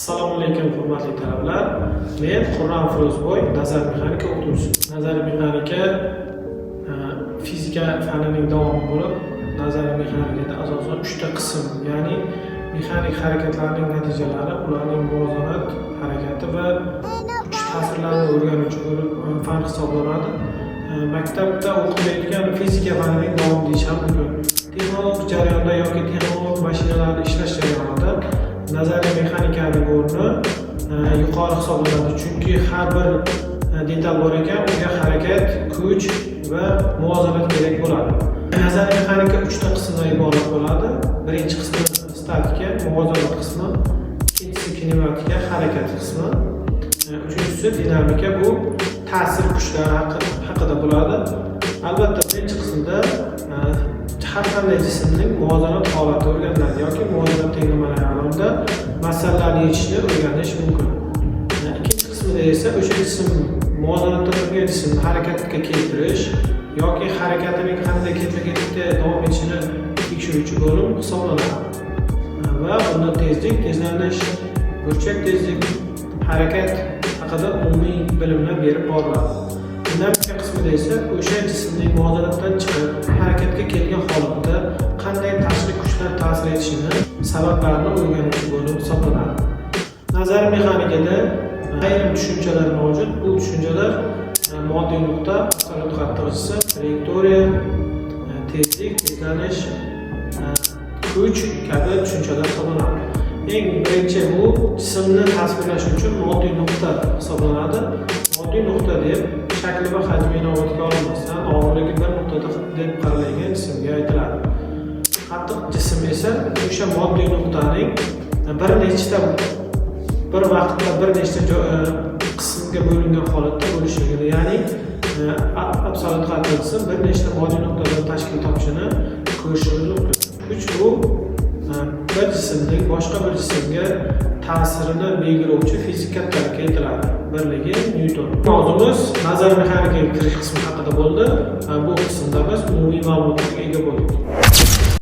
Assalomu alaykum hurmatli talabalar. Men Qur'on Firozboy, nazar mexanika o'qituvchisi. Nazar mexanika fizika fanining davomi bo'lib, nazar mexanikada asosan 3 ta qism, ya'ni mexanik harakatlarning natijalari, ularning muvozanat harakati va kuch ta'sirlarini o'rganuvchi bo'lib fan hisoblanadi. Maktabda o'qilayotgan fizika fanining davomi deyish ham mumkin. Texnologik jarayonda yoki texnologik mashinalarni ishlash jarayonida nazariy mexanikaning o'rni yuqori hisoblanadi, chunki har bir detal bor ekan, unga harakat, kuch va muvozanat kerak bo'ladi. Nazariy mexanika 3 ta qismdan iborat bo'ladi. Birinchi qismi statika, muvozanat qismi, ikkinchisi kinematika, harakat qismi, uchinchisi dinamika, bu ta'sir kuchlari haqida bo'ladi. Albatta, birinchi qismda har qanday jismning muvozanat holati o'rganiladi yoki muvozanat tenglamalari alamida masalalarni yechishni o'rganish mumkin. Ikkinchi qismida esa o'sha jism muvozanatda turgan jismni harakatga keltirish yoki harakatining qanday ketma-ketlikda davom etishini tekshiruvchi bo'lim hisoblanadi. Va bunda tezlik, tezlanish, burchak tezlik, harakat haqida umumiy bilimlar berib boriladi. Dinamika qismida esa o'sha jismning muvozanatdan chiqib harakatga kelgan holatda qanday tashqi kuchlar ta'sir etishini, sabablarini o'rganuvchi bo'lib hisoblanadi. Nazariy mexanikada ayrim tushunchalar mavjud. Bu tushunchalar moddiy nuqta, absolyut qattiqchisi, trayektoriya, tezlik, tezlanish, kuch kabi tushunchalar hisoblanadi. Eng birinchi bu jismni tasvirlash uchun moddiy nuqta hisoblanadi. Moddiy nuqta deb shakli va hajmi inobatga olinmasdan og'irligi bir nuqtada deb qaralgan jismga aytiladi. Qattiq jism esa o'sha moddiy nuqtaning bir vaqtda bir nechta qismga bo'lingan holatda bo'lishligini, ya'ni absolyut qattiq jism bir nechta moddiy nuqtadan tashkil topishini ko'rishimiz mumkin. Kuch bu bir jismning boshqa bir jismga ta'sirini belgilovchi fizik kattalikka aytiladi. Birligi Newton. Mavzumiz nazariy mexanikaga kirish qismi haqida bo'ldi. Bu qismda biz umumiy ma'lumotlarga ega bo'ldik.